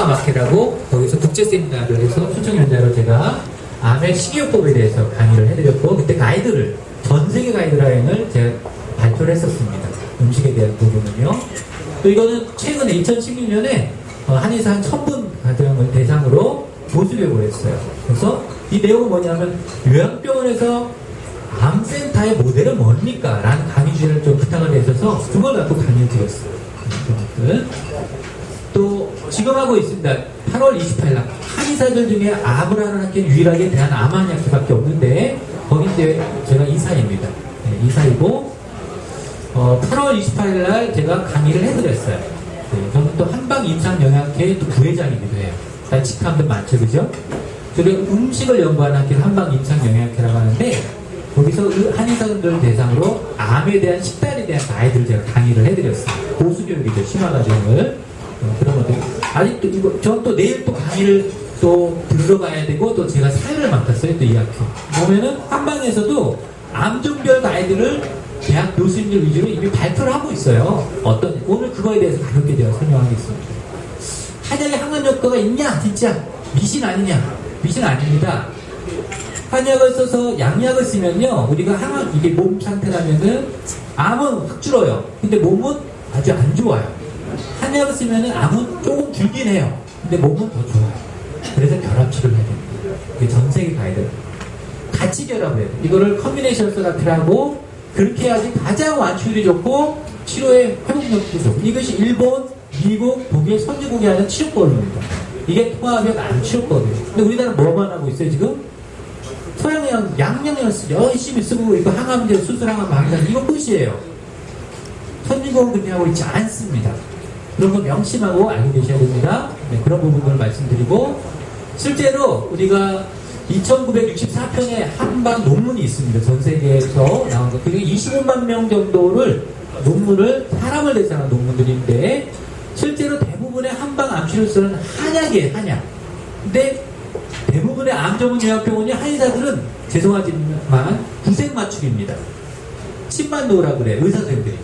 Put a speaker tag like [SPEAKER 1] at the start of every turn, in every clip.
[SPEAKER 1] 항암학회라고 거기서 국제 세미나를 해서 초청 연자로 제가 암의 식이요법에 대해서 강의를 해드렸고, 그때 가이드를, 전 세계 가이드라인을 제가 발표를 했었습니다. 음식에 대한 부분은요. 또 이거는 최근에 2016년에 한의사 한 1000분 가정을 대상으로 보수교육을 했어요. 그래서 이 내용은 뭐냐면, 요양병원에서 암센터의 모델은 뭡니까? 라는 강의 주제를 좀 부탁을 해줘서 그걸 갖고 강의를 드렸어요. 또 지금 하고 있습니다. 8월 28일 한의사들 중에 암을 하는 학교는 유일하게 대한암한의학회밖에 없는데, 거기 이제 제가 이사입니다. 네, 이사이고 8월 28일 날 제가 강의를 해드렸어요. 네, 저는 또 한방임상영양학회 또 부회장이기도 해요. 다 직함들 많죠, 그죠? 그리고 음식을 연구하는 학교는 한방임상영양학회라고 하는데, 거기서 그 한의사분들 대상으로 암에 대한 식단에 대한 가이드를 제가 강의를 해드렸어요. 보수교육이죠, 심화과정을. 그런 것들. 아직도 이거, 전 또 내일 또 강의를 또 들어가야 되고, 또 제가 사회를 맡았어요, 또 이 학교. 보면은 한방에서도 암종별 가이드를 대학 교수님들 위주로 이미 발표를 하고 있어요. 오늘 그거에 대해서 가볍게 제가 설명하겠습니다. 한약에 항암 효과가 있냐? 진짜 미신 아니냐? 미신 아닙니다. 한약을 써서 양약을 쓰면요, 우리가 이게 몸 상태라면은 암은 확 줄어요. 근데 몸은 아주 안 좋아요. 한약을 쓰면은 암은 조금 줄긴 해요. 근데 몸은 더 좋아요. 그래서 결합치료를 해야 됩니다. 이게 전 세계 가이드. 같이 결합을 해요. 이거를 컨비네이션 테라피라고, 그렇게 해야지 가장 완치율이 좋고 치료의 회복력도 좋고. 이것이 일본, 미국, 독일 선진국이 하는 치료법입니다. 이게 통합의 암 치료법이에요. 근데 우리나라는 뭐만 하고 있어요, 지금? 서양의학 양양을 열심히 쓰고 이거 항암제 수술 항암 방사 이거 끝이에요. 선진국은 그렇게 하고 있지 않습니다. 그런 거 명심하고 알고 계셔야 됩니다. 네, 그런 부분들을 말씀드리고, 실제로 우리가 2964편의 한방 논문이 있습니다. 전 세계에서 나온 거. 그리고 25만 명 정도를 논문을 사람을 대상한 논문들인데, 실제로 대부분의 한방 암치료를 쓰는 한약이에요, 한약. 근데 대부분의 암 전문 요양병원이 한의사들은 죄송하지만 구색 맞추기입니다. 침만 놓으라고 그래, 의사 선생님들이.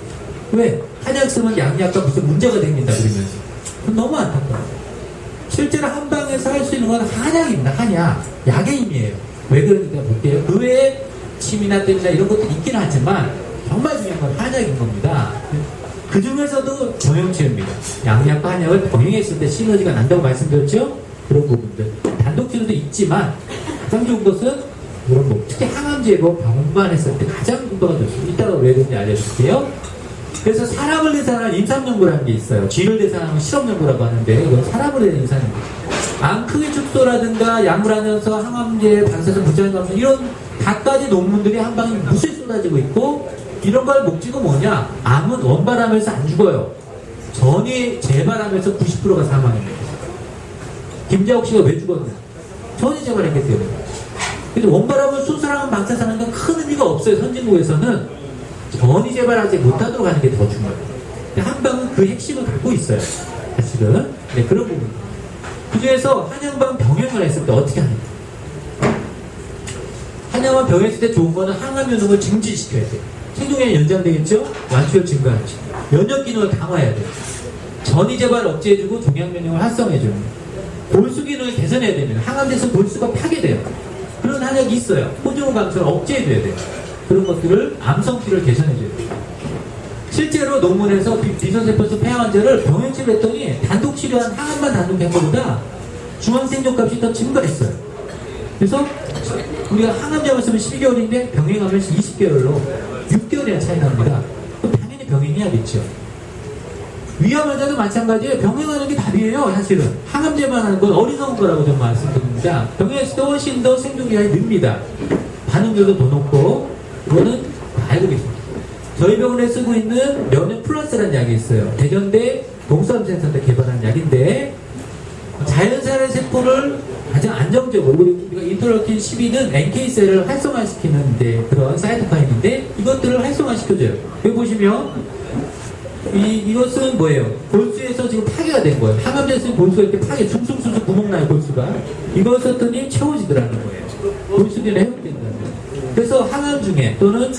[SPEAKER 1] 왜? 한약 쓰면 양약과 무슨 문제가 생긴다 그러면서. 그건 너무 안타까워요. 실제로 한방에서 할 수 있는 건 한약입니다. 한약. 약의 힘이에요. 왜 그런지 볼게요. 그 외에 침이나 땜이나 이런 것도 있긴 하지만 정말 중요한 건 한약인 겁니다. 그 중에서도 병용치료입니다. 양약과 한약을 병행했을 때 시너지가 난다고 말씀드렸죠? 그런 부분들. 단독치료도 있지만 가장 좋은 것은 이런 거. 특히 항암제고 병원만 했을 때 가장 효과가 좋습니다. 이따가 왜 그런지 알려줄게요. 그래서 사람을 대상한 임상연구라는 게 있어요. 쥐를 대상한 실험연구라고 하는데, 이건 사람을 대한 임상연구. 암 크기 축소라든가 약물하면서 항암제, 방사선, 부작용 이런 갖가지 논문들이 한 방에 무수히 쏟아지고 있고, 이런 걸 목적은 뭐냐? 암은 원발하면서 안 죽어요. 전이 재발하면서 90%가 사망합니다. 김자옥 씨가 왜 죽었냐? 전이 재발했기 때문에. 근데 원발하면 수술하면 방사선하는 건 큰 의미가 없어요. 선진국에서는. 전이 재발하지 못하도록 하는 게 더 중요해요. 한방은 그 핵심을 갖고 있어요. 사실은. 네, 그런 부분. 그 중에서 한약방 병행을 했을 때 어떻게 하는가? 한약방 병행했을 때 좋은 거는 항암 효능을 증진시켜야 돼요. 생존기간이 연장되겠죠? 완치율 증가하죠. 면역 기능을 강화해야 돼요. 전이 재발 억제해주고 종양 면역을 활성해줘요. 골수 기능을 개선해야 됩니다. 항암제에서 골수가 파괴돼요. 그런 한약이 있어요. 호주로 감소를 억제해줘야 돼요. 그런 것들을 암성기를 개선해줘야 돼요. 실제로 논문에서 비선세포수 폐암 환자를 병행치료 했더니 단독 치료한 항암만 단독 한 것보다 중앙생존값이 더 증가했어요. 그래서 우리가 항암제만 쓰면 12개월인데 병행하면 20개월로 6개월이나 차이 납니다. 그럼 당연히 병행해야겠죠. 위암 환자도 마찬가지예요. 병행하는 게 답이에요. 사실은 항암제만 하는 건 어리석은 거라고 좀 말씀드립니다. 병행했을 때 훨씬 더 생존기간이 늡니다. 반응률도 더 높고. 그거는 알고 계십니다. 저희 병원에 쓰고 있는 면역 플러스라는 약이 있어요. 대전대 동수암센터에 개발한 약인데, 자연살의 세포를 가장 안정적으로, 우리가 인터로킨 12는 NK셀을 활성화시키는 그런 사이토카인인데, 이것들을 활성화시켜줘요. 여기 보시면 이것은 뭐예요? 골수에서 지금 파괴가 된 거예요. 항암제에서 골수가 이렇게 파괴, 숭숭숭숭 구멍 나요, 골수가. 이걸 썼더니 채워지더라는 거예요. 골수균이 회복된다는 거예요. 그래서 항암 중에 또는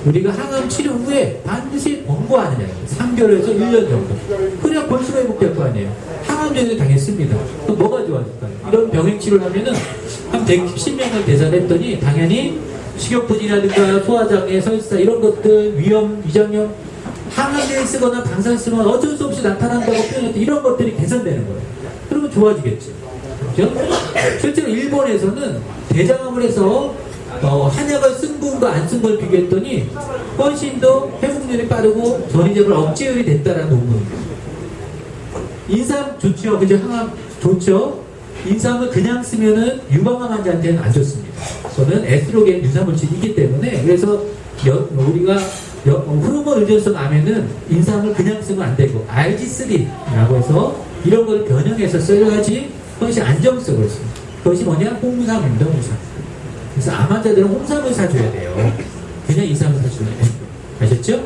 [SPEAKER 1] 우리가 항암 치료 후에 반드시 권고하는 약입니다. 3개월에서 1년 정도. 그래야 골수가 회복될 거 아니에요. 항암 항암제를 당했습니다. 그럼 뭐가 좋아질까요? 이런 병행 치료를 하면은 한 110명을 계산했더니 당연히 식욕부진이라든가 소화장애, 설사 이런 것들, 위염, 위장염, 항암제를 쓰거나 방사를 쓰면 어쩔 수 없이 나타난다고 표현했던 이런 것들이 개선되는 거예요. 그러면 좋아지겠죠. 그렇죠? 실제로 일본에서는 대장암을 해서 한약을 쓴 분과 안 쓴 걸 비교했더니 훨씬 더 회복률이 빠르고 전이점을 억제율이 됐다라는 논문입니다. 인삼 좋죠. 그죠? 항암 좋죠. 인삼을 그냥 쓰면은 유방암 환자한테는 안 좋습니다. 저는 에스트로겐 유사물질이 있기 때문에 그래서 우리가 호르몬 의존성 암에는 인삼을 그냥 쓰면 안 되고 RG3라고 해서 이런 걸 변형해서 써야지 그것이 안정성을 씁니다. 그것이 뭐냐? 홍삼입니다. 홍삼. 그래서 암 환자들은 홍삼을 사줘야 돼요. 그냥 인삼을 사주면 돼요. 아셨죠?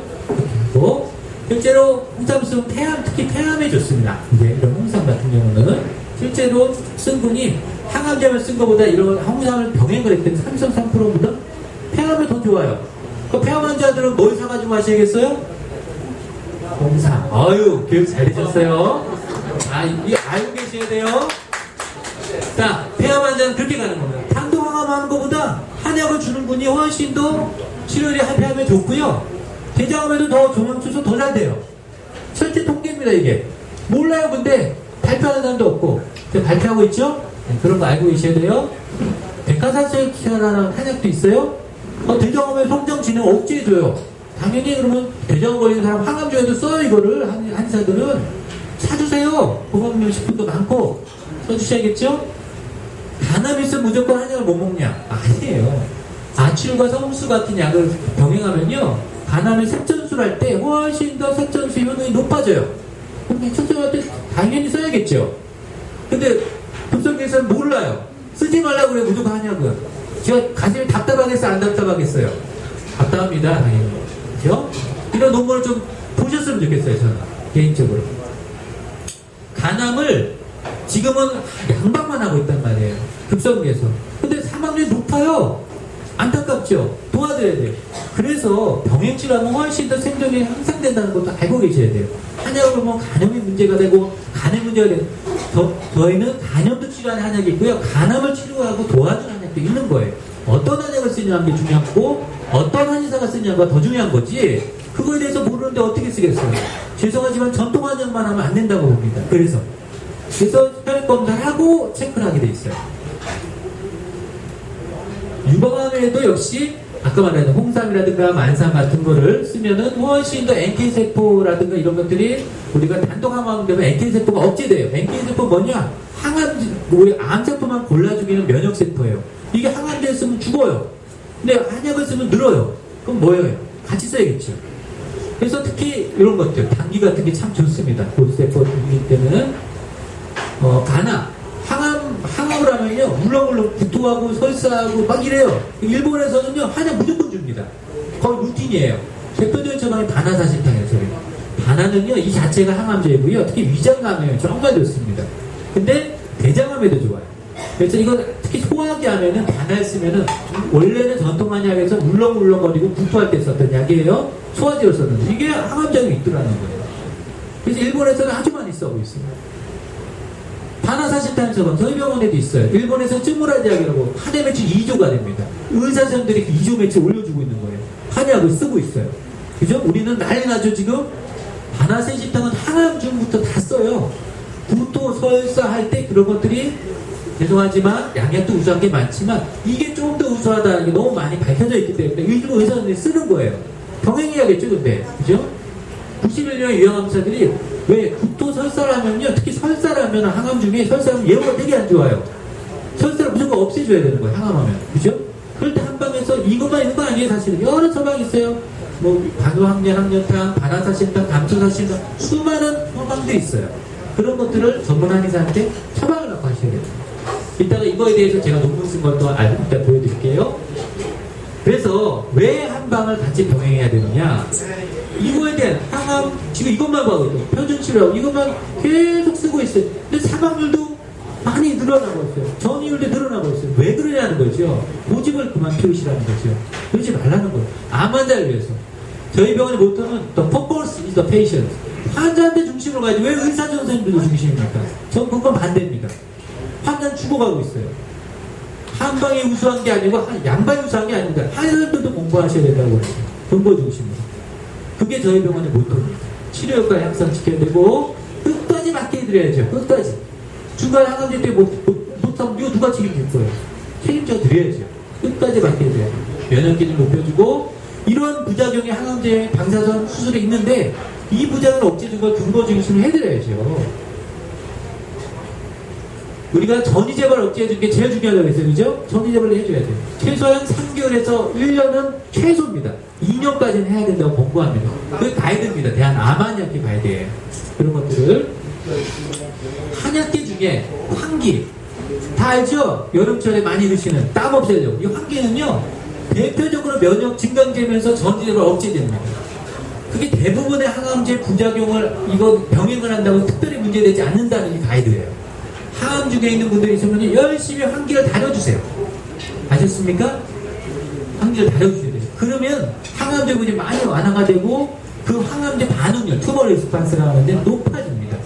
[SPEAKER 1] 그리고 실제로 홍삼 쓰면 폐암, 특히 폐암에 좋습니다. 이제 이런 홍삼 같은 경우는 실제로 쓴 분이 항암제를 쓴 것보다 이런 홍삼을 병행을 했더니 33%보다 폐암에 더 좋아요. 그 폐암 환자들은 뭘 사가지고 마셔야겠어요? 홍삼. 아유, 교육 잘 되셨어요. 이거 알고 계셔야 돼요. 자, 폐암 환자는 그렇게 가는 겁니다. 단독 항암하는 것보다 한약을 주는 분이 훨씬 더 치료율이 폐암에 좋고요. 대장암에도 더 좋은 수술 더 잘 돼요. 실제 통계입니다, 이게. 몰라요, 근데 발표하는 사람도 없고. 발표하고 있죠? 네, 그런 거 알고 계셔야 돼요. 백화사철이라는 한약도 있어요. 대장암의 성장 진행 억제해줘요. 당연히 그러면 대장암 걸리는 사람 항암제에도 써요, 이거를. 한의사들은. 사주세요. 보건용 식품도 많고. 써주셔야겠죠? 간암 있으면 무조건 한약을 못 먹냐? 아니에요. 아출과 성수 같은 약을 병행하면요. 간암에 색전술 할 때 훨씬 더 색전수 효능이 높아져요. 그럼 색전술 할 때 당연히 써야겠죠. 근데 급성계에서는 몰라요. 쓰지 말라고 그래요, 무조건 한약은. 제가 가슴이 답답하겠어요, 안 답답하겠어요? 답답합니다, 당연히. 그죠? 이런 논문을 좀 보셨으면 좋겠어요, 저는. 개인적으로. 간암을 지금은 양방만 하고 있단 말이에요. 급성계에서. 근데 사망률이 높아요. 안타깝죠? 도와드려야 돼요. 그래서 병행치료하면 훨씬 더 생존이 향상된다는 것도 알고 계셔야 돼요. 한약을 보면 간염이 문제가 되고 간의 문제가 되고 저희는 간염도 치료하는 한약이 있고요. 간암을 치료하고 도와주는 한약도 있는 거예요. 어떤 한약을 쓰냐는 게 중요하고 어떤 한의사가 쓰냐가 더 중요한 거지 그거에 대해서 모르는데 어떻게 쓰겠어요. 죄송하지만 전통 한약만 하면 안 된다고 봅니다. 그래서 혈액 검사를 하고 체크를 하게 돼 있어요. 유방암에도 역시 아까 말한 홍삼이라든가 만삼 같은 거를 쓰면은 훨씬 더 NK세포라든가 이런 것들이 우리가 단독 항암되면 NK세포가 억제돼요. NK세포 뭐냐? 우리 암세포만 골라주기는 면역세포예요. 이게 항암제 쓰면 죽어요. 근데 한약을 쓰면 늘어요. 그럼 뭐예요? 같이 써야겠죠. 그래서 특히 이런 것들, 당귀 같은 게 참 좋습니다. 고세포이기 때문에 간암, 항암을 하면요, 울렁울렁 구토하고 설사하고 막 이래요. 일본에서는요, 한약 무조건 줍니다. 거의 루틴이에요. 대표적인 처방이 바나사신탕이에요, 저희. 바나는요, 이 자체가 항암제이고요. 특히 위장암에 정말 좋습니다. 근데 대장암에도 좋아요. 그래서 이거 특히 소화기 하면은 바나를 쓰면은 원래는 전통 한약에서 울렁울렁거리고 구토할 때 썼던 약이에요. 소화제로 썼는데 이게 항암작용이 있더라는 거예요. 그래서 일본에서는 아주 많이 써고 있습니다. 바나사신탄 처방 저희 병원에도 있어요. 일본에서 쯔무라제약이라고 한 해 매출 2조가 됩니다. 의사 선생님들이 그 2조 매출 올려주고 있는 거예요. 한약을 쓰고 있어요. 그죠? 우리는 난리 나죠 지금? 바나사신탄은 항암중부터 다 써요. 구토, 설사 할 때 그런 것들이 죄송하지만 양약도 우수한 게 많지만 이게 조금 더 우수하다는 게 너무 많이 밝혀져 있기 때문에 일부 의사들이 쓰는 거예요. 병행해야겠죠 근데 그죠? 91년 유형암사들이 왜 구토 설사라면요 특히 설사라면 항암 중에 설사하면 예후가 되게 안 좋아요. 설사를 무조건 없애줘야 되는 거예요 항암하면 그죠? 그럴 때 한방에서 이것만 있는 거 아니에요 사실은 여러 처방이 있어요. 뭐 간호학년, 항년탕, 바나사신탕, 감초사신탕 수많은 처방들이 있어요. 그런 것들을 전문 한의사한테 처방을 갖고 하셔야 돼요. 이따가 이거에 대해서 제가 논문 쓴 것도 이따 보여드릴게요. 그래서 왜 한방을 같이 병행해야 되느냐? 이거에 대한 항암, 지금 이것만 봐도 있어요. 표준치료하고 이것만 계속 쓰고 있어요. 근데 사망률도 많이 늘어나고 있어요. 전이율도 늘어나고 있어요. 왜 그러냐는 거죠. 고집을 그만 피우시라는 거죠. 그러지 말라는 거예요. 암 환자를 위해서. 저희 병원의 모토는 The purpose is the patient. 환자한테 중심으로 가야지. 왜 의사 선생님들도 중심입니까? 전 그건 반대입니다. 환자는 죽어가고 있어요. 한방이 우수한 게 아니고 양방이 우수한 게 아닙니다. 한의사들도 공부하셔야 된다고 그랬어요. 근거 중심으로. 그게 저희 병원의 모토입니다. 치료 효과 향상시켜야 되고 끝까지 맞게 해드려야죠. 끝까지. 중간 항암제 때 못하면 이거 누가 책임질 거예요? 책임져 드려야죠. 끝까지 맞게 해드려야 돼요. 면역기를 높여주고 이런 부작용이 항암제 방사선 수술에 있는데 이 부작용을 억제해주는 걸 근거 중심으로 해드려야죠. 우리가 전이재발 억제해주는 게 제일 중요하다고 했어요. 그죠? 전이재발을 해줘야 돼요. 최소한 3개월에서 1년은 최소입니다. 2년까지는 해야 된다고 권고합니다. 그게 가이드입니다. 대한암한약회 가이드예요. 그런 것들을. 한약계 중에 환기. 다 알죠? 여름철에 많이 드시는 땀 없애려고. 이 환기는요, 대표적으로 면역 증강제면서 전이재발 억제됩니다. 그게 대부분의 항암제 부작용을 이거 병행을 한다고 특별히 문제되지 않는다는 게 가이드예요. 항암 중에 있는 분들이 있으면 열심히 환기를 다려주세요. 아셨습니까? 환기를 다려주셔야 돼요. 그러면 항암제 분이 많이 완화가 되고 그 항암제 반응률, 투머 레스판스라고 하는데 높아집니다.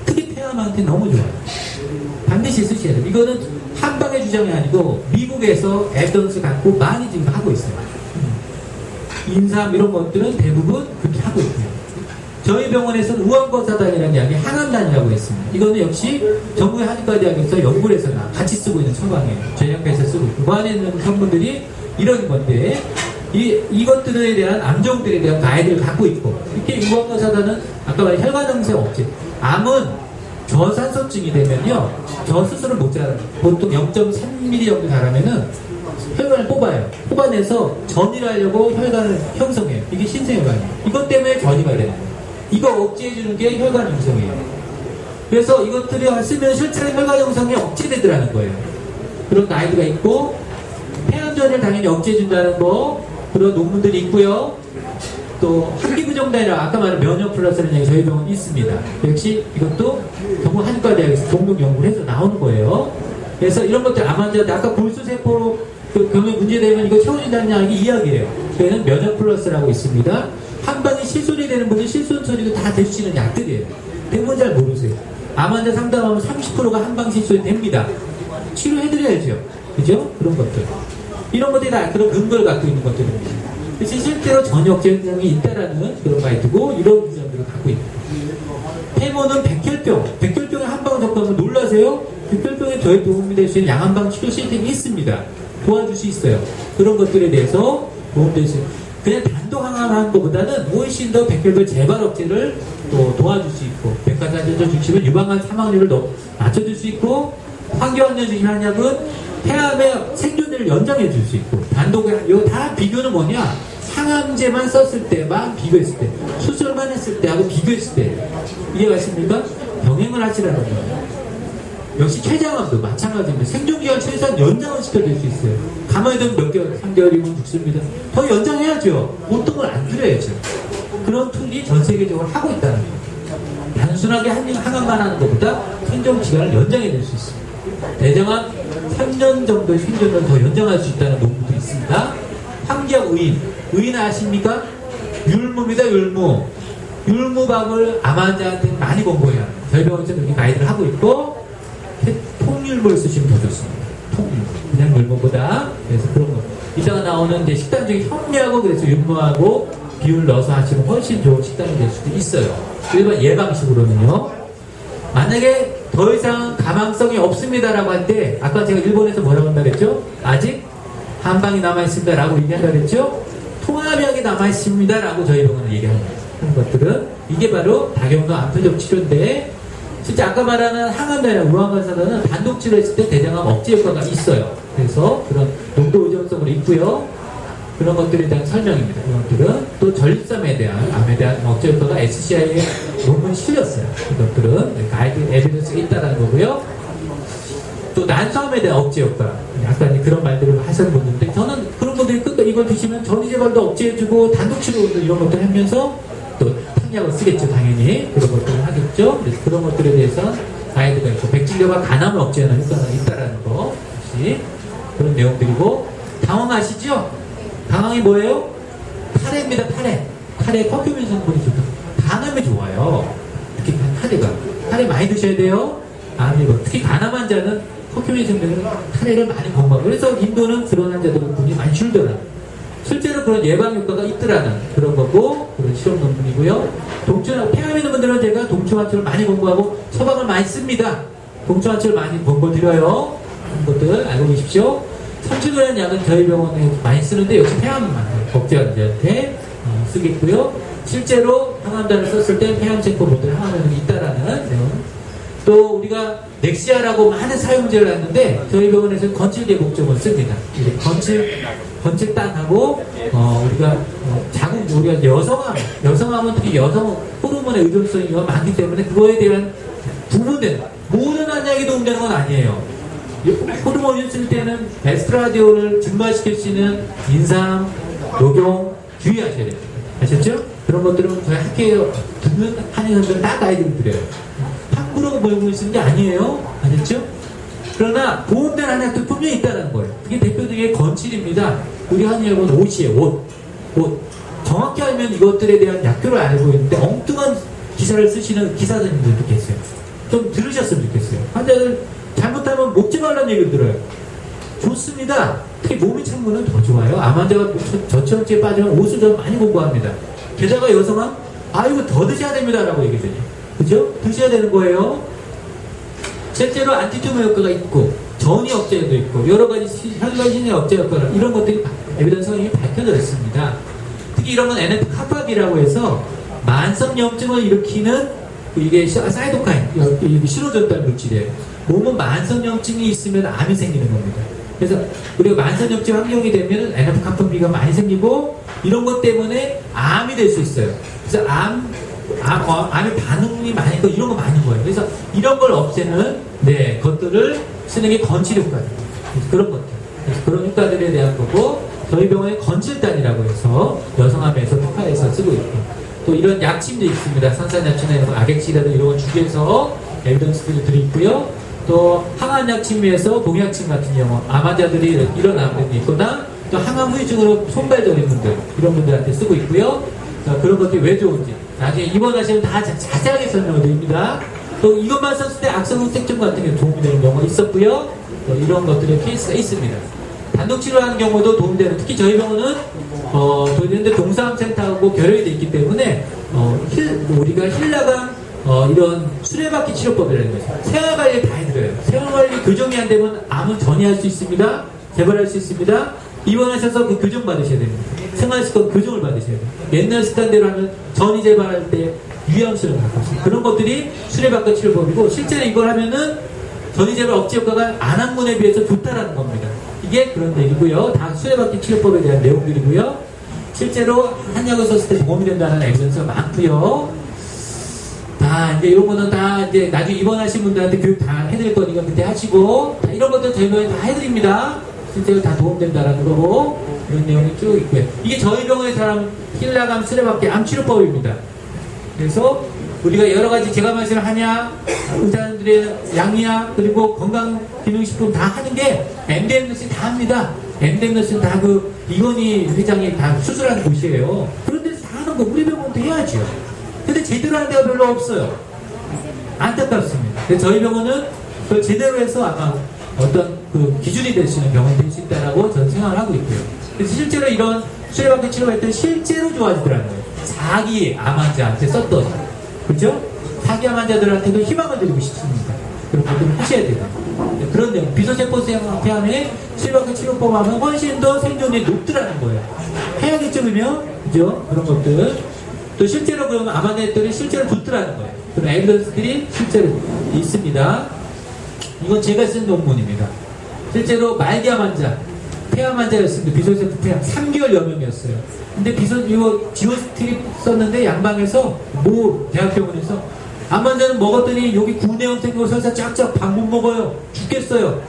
[SPEAKER 1] 특히 폐암한테 너무 좋아요. 반드시 쓰셔야 돼요. 이거는 한방의 주장이 아니고 미국에서 에비던스 갖고 많이 지금 하고 있어요. 인삼 이런 것들은 대부분 그렇게 하고 있고요. 저희 병원에서는 우한검사단이라는 약이 항암단이라고 했습니다. 이거는 역시 전국의 한의과대학에서 연구를 해서 같이 쓰고 있는 처방이에요. 제약회에서 쓰고 있고. 그 안에 있는 성분들이 이런 건데 이것들에 대한 암종들에 대한 가이드를 갖고 있고 이렇게 우한검사단은 아까 말한 혈관염색 억제. 암은 저산소증이 되면요. 저 스스로 못 자라요. 보통 0.3mm 정도 자라면은 혈관을 뽑아요. 뽑아내서 전이를 하려고 혈관을 형성해요. 이게 신생혈관이에요. 이것 때문에 전이가 되는 거예요. 이거 억제해주는 게 혈관 형성이에요. 그래서 이것들을 쓰면 실제로 혈관 형성이 억제되더라는 거예요. 그런 가이드가 있고 폐암전을 당연히 억제해준다는 거 그런 논문들이 있고요. 또 한기부정단이라 아까 말한 면역 플러스라는 얘기 저희 병원에 있습니다. 역시 이것도 전국 한의과대학에서 동독 연구를 해서 나오는 거예요. 그래서 이런 것들 암 환자한테 아까 골수세포로 그 병에 문제되면 이거 채워준다는 약이 이야기예요. 저희는 면역 플러스라고 있습니다. 한 방에 실손이 되는 분들 실손 처리도 다 될 수 있는 약들이에요. 대부분 잘 모르세요. 암 환자 상담하면 30%가 한 방 실손이 됩니다. 치료해드려야죠. 그죠? 그런 것들. 이런 것들이 다 그런 근거를 갖고 있는 것들입니다. 그래서 실제로 전역제 현상이 있다라는 그런 가이드고 이런 기전들을 갖고 있는 거예요. 폐모는 백혈병. 백혈병에 한 방 접근하면 놀라세요? 백혈병에 저희 도움이 될 수 있는 양 한 방 치료 시스템이 있습니다. 도와줄 수 있어요. 그런 것들에 대해서 도움될 수 있어요. 그냥 단독 항암하는 것보다는 훨씬 더 백혈병 재발 억제를 또 도와줄 수 있고 백과사전전 중심은 유방암 사망률을 낮춰줄 수 있고 환경안전 중심 한약은 폐암의 생존율을 연장해 줄 수 있고 단독에 이거 다 비교는 뭐냐 항암제만 썼을 때만 비교했을 때 수술만 했을 때하고 비교했을 때 이해가십니까? 병행을 하시라는 거예요. 역시 췌장암도 마찬가지입니다. 생존기간 최소한 연장을 시켜줄 수 있어요. 가만히 두면 몇 개월, 3개월이면 죽습니다. 더 연장해야죠. 보통을 안 줄여야죠. 그런 툴이 전 세계적으로 하고 있다는 거예요. 단순하게 항암만 하는 것보다 생존기간을 연장해줄 수 있습니다. 대장암 3년 정도의 생존을 더 연장할 수 있다는 논문도 있습니다. 환기약 의인. 의인 아십니까? 율무입니다. 율무. 율무밥을 암 환자한테 많이 권고해요. 저희 병원에서 이렇게 가이드를 하고 있고 통율무를 쓰시면 더 좋습니다. 통율무. 그냥 율무보다. 그래서 그런 거. 이따가 나오는 이제 식단 중에 현미하고 그래서 율무하고 비율 넣어서 하시면 훨씬 좋은 식단이 될 수도 있어요. 일반 예방식으로는요. 만약에 더 이상 가망성이 없습니다라고 할 때 아까 제가 일본에서 뭐라고 한다 그랬죠? 아직 한 방이 남아있습니다라고 얘기한다 그랬죠? 통합약이 남아있습니다라고 저희 병원은 얘기합니다. 그런 것들은 이게 바로 다경도 암표적 치료인데 진짜 아까 말하는 항암단이나 우한관사단은 단독 치료했을 때 대장암 억제 효과가 있어요. 그래서 그런 농도 의존성으로 있고요. 그런 것들에 대한 설명입니다. 그런 것들은 또 전립선에 대한 암에 대한 억제 효과가 SCI에 논문이 실렸어요. 이것들은 가이드 에비던스가 있다는 거고요. 또 난소암에 대한 억제 효과. 약간 그런 말들을 하시는 분들인데 저는 그런 분들이 끝까지 이걸 드시면 전이재발도 억제해주고 단독 치료도 이런 것들 하면서 또 탕약을 쓰겠죠. 당연히 그런 것들을 하겠죠. 그래서 그런 것들에 대해서 가이드가 있고 백질염과 간암을 억제하는 효과가 있다는 거 역시 그런 내용들이고 당황하시죠? 당황이 뭐예요? 카레입니다. 카레 커큐민 성분이 좋다. 항암에 좋아요. 특히 카레 많이 드셔야 돼요. 특히 간암 환자는 커큐민 성분은 카레를 많이 공부하고, 그래서 인도는 그런 환자들의 분이 많이 줄더라. 실제로 그런 예방 효과가 있더라는 그런 거고, 그런 실험 논문이고요. 폐암 있는 분들은 제가 동충하초를 많이 공부하고 처방을 많이 씁니다. 동충하초를 많이 권고드려요. 그런 것들 알고 계십시오. 삼칠이라는 약은 저희 병원에 많이 쓰는데 역시 폐암 걱정자한테 쓰겠고요. 실제로 항암단을 썼을 때 폐암 체크 모델 항암이 있다라는 내용. 또 우리가 넥시아라고 많은 사용제를 했는데 저희 병원에서 건칠제 목적을 씁니다. 건칠단하고 우리가 여성암은 특히 여성 호르몬의 의존성이 많기 때문에 그거에 대한 부분된 모든 한약이 도움되는 건 아니에요. 호르몬을 쓸 때는 에스트라디올을 증발시킬 수 있는 인삼, 녹용 주의하셔야 됩니다. 아셨죠? 그런 것들은 저희 학교에 듣는 한의사들은 다 가이드를 드려요. 함부로 모이고 쓰는 게 아니에요. 아셨죠? 그러나 도움되는 한약도 분명히 있다는 거예요. 그게 대표적인 건칠입니다. 우리 한의학은 옷이에요. 옷. 정확히 알면 이것들에 대한 약효를 알고 있는데 엉뚱한 기사를 쓰시는 기사들도 계세요. 좀 들으셨으면 좋겠어요. 환자들 잘못하면 먹지 말라는 얘기를 들어요. 좋습니다. 특히 몸이 찬 분은 더 좋아요. 암 환자가 저체온증에 빠지면 옷을 좀 많이 공부합니다. 게다가 여성은 이거 더 드셔야 됩니다 라고 얘기해요. 그죠? 드셔야 되는 거예요. 실제로 안티튜머 효과가 있고 전이 억제도 있고 여러 가지 혈관신의 억제 효과가 이런 것들이 에비던스 성향이 밝혀져 있습니다. 특히 이런 건 NF-카팝이라고 해서 만성염증을 일으키는 이게 사이토카인, 신호전달 물질이에요. 몸은 만성염증이 있으면 암이 생기는 겁니다. 그래서 우리가 만성염증 환경이 되면 NF-카팝비가 많이 생기고 이런 것 때문에 암이 될 수 있어요. 그래서 암의 반응이 많이 있고 이런 거 많은 거예요. 그래서 이런 걸 없애는 것들을 쓰는 게 건칠 효과입니다. 그런 것들. 그래서 그런 효과들에 대한 거고 저희 병원에 건칠단이라고 해서 여성암에서 특화해서 쓰고 있고 또 이런 약침도 있습니다. 산산약침이나 악액치라든 이런 걸 주기해서 에비던스들이 들어있고요. 또 항암약침에서 동약침 같은 경우 암 환자들이 이런 암들이 있거나 또 항암 후유증으로 손발저린 분들 이런 분들한테 쓰고 있고요. 그런 것들이 왜 좋은지 나중에 입원하시면 다 자세하게 설명을 드립니다. 또 이것만 썼을 때 악성흑색증 같은 게 도움이 되는 경우가 있었고요. 또 이런 것들의 케이스가 있습니다. 단독 치료하는 경우도 도움되는, 특히 저희 병원은 도현대 동사암센터하고 결혈이 되어 있기 때문에 우리가 힐라감 이런 수레바퀴 치료법이라는 거죠. 생활관리 다 해드려요. 생활관리 교정이 안 되면 암은 전이할 수 있습니다. 재발할 수 있습니다. 입원하셔서 그 교정 받으셔야 됩니다. 생활습관 교정을 받으셔야 돼요. 옛날 습관대로 하면 전이 재발할 때 위험성을 갖고 있습니다. 그런 것들이 수레바퀴 치료법이고 실제로 이걸 하면은 전이 재발 억제 효과가 안암군에 비해서 좋다라는 겁니다. 이게 그런 얘기고요. 다 수레바퀴 치료법에 대한 내용들이고요. 실제로 한약을 썼을 때 도움이 된다는 에비던스가 많고요. 다 이제 이런 거는 다 이제 나중에 입원하신 분들한테 교육 다 해드릴 거니까 그때 하시고 다 이런 것들 저희 병원에 다 해드립니다. 실제로 다 도움된다라는 거고 이런 내용이 쭉 있고요. 이게 저희 병원에 사람 힐라감 수레바퀴 암 치료법입니다. 그래서 우리가 여러 가지 제가 말씀을 한약, 의사들의 양약 그리고 건강기능식품 다 하는 게 MDM 너싱 다 합니다. MDM 너싱 다 이건희 회장이 다 수술하는 곳이에요. 그런 데서 다 하는 거 우리 병원도 해야죠. 근데 제대로 하는 데가 별로 없어요. 안타깝습니다. 근데 저희 병원은 그걸 제대로 해서 아마 어떤 기준이 될 수 있는 병원이 될 수 있다라고 저는 생각을 하고 있고요. 그래서 실제로 이런 수레바퀴 치료할 때 실제로 좋아지더라는 거예요. 사기 암 환자한테 썼던. 그죠? 사기 암 환자들한테도 희망을 드리고 싶습니다. 그런 것들을 하셔야 돼요. 그런 내용. 비소세포 폐암에 수레바퀴 치료법 하면 훨씬 더 생존율이 높더라는 거예요. 해야겠죠, 그러면? 그죠? 그런 것들. 또 실제로 그런 암 환자들이 실제로 좋더라는 거예요. 그런 에비던스들이 실제로 있습니다. 이건 제가 쓴 논문입니다. 실제로 말기암 환자, 폐암 환자였습니다. 비소세포 폐암 3개월 여명이었어요. 근데 이거 지오스트립 썼는데 양방에서 대학병원에서 암 환자는 먹었더니 여기 구내염 생기고 설사 쫙쫙 밥 못 먹어요. 죽겠어요.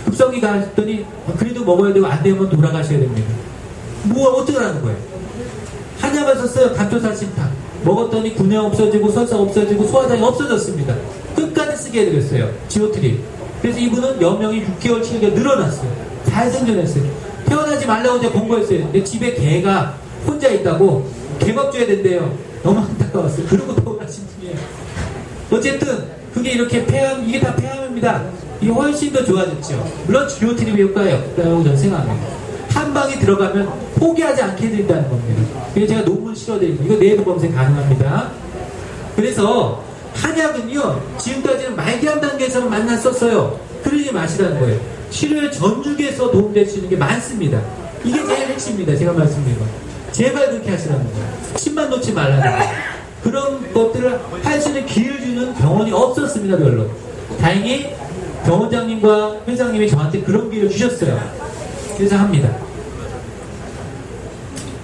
[SPEAKER 1] 급성기 가셨더니 그래도 먹어야 되고 안 되면 돌아가셔야 됩니다. 어떻게 하는 거예요? 한약을 썼어요. 감초사신탕 먹었더니 구내염 없어지고 설사 없어지고 소화장이 없어졌습니다. 끝까지 쓰게 해드렸어요. 지오트립. 그래서 이분은 여명이 6개월 7개월 늘어났어요. 잘 생존했어요. 태어나지 말라고 이제 공부했어요. 근데 집에 개가 혼자 있다고 개 먹줘야 된대요. 너무 안타까웠어요. 그러고 돌아가신 분이에요. 어쨌든 그게 이렇게 폐암, 이게 다 폐암입니다. 이게 훨씬 더 좋아졌죠. 물론 주요 트립의 효과가 없다고 저는 생각합니다. 한 방에 들어가면 포기하지 않게 된다는 겁니다. 그래서 제가 논문 실어드립니다. 이거 내부 검색 가능합니다. 그래서 한약은요, 지금까지는 말기암 단계에서 만났었어요. 그러지 마시라는 거예요. 치료의 전 주기에서 도움될 수 있는 게 많습니다. 이게 제일 핵심입니다. 제가 말씀드린 거. 제발 그렇게 하시라는 거예요. 침만 놓지 말라는 거예요. 그런 것들을 할 수 있는 기회를 주는 병원이 없었습니다. 별로. 다행히 병원장님과 회장님이 저한테 그런 기회를 주셨어요. 그래서 합니다.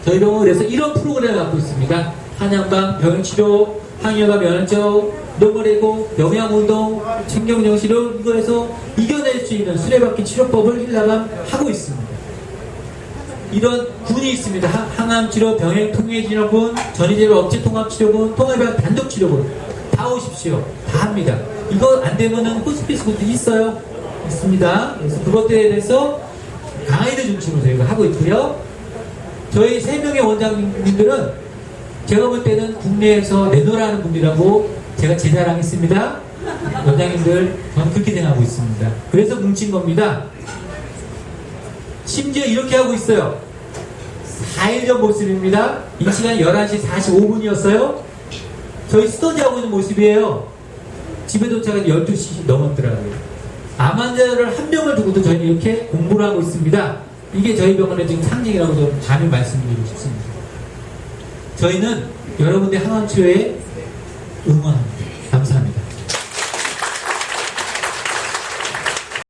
[SPEAKER 1] 저희 병원은 그래서 이런 프로그램을 갖고 있습니다. 한약방, 병역치료, 항염과 면역적, 노멀에고, 영양운동, 신경정치료, 이거에서 이겨낼 수 있는 수레바퀴 치료법을 힐라감 하고 있습니다. 이런 군이 있습니다. 항암치료, 병행 통해치료군, 전이제발 업체통합치료군, 통합약 단독치료군 다 오십시오. 다 합니다. 이거 안 되면은 호스피스군도 있어요. 있습니다. 그래서 그것들에 대해서 강아이들 중심으로 저희가 하고 있고요. 저희 3명의 원장님들은 제가 볼 때는 국내에서 내노라는 분이라고 제가 제 자랑했습니다. 원장님들 저는 그렇게 생각하고 있습니다. 그래서 뭉친 겁니다. 심지어 이렇게 하고 있어요. 4일 전 모습입니다. 이 시간이 11시 45분이었어요. 저희 스터디하고 있는 모습이에요. 집에 도착한 12시 넘었더라고요. 암 환자를 한 명을 두고도 저희는 이렇게 공부를 하고 있습니다. 이게 저희 병원의 지금 상징이라고 좀 감히 말씀드리고 싶습니다. 저희는 여러분들 항암치료에 응원합니다.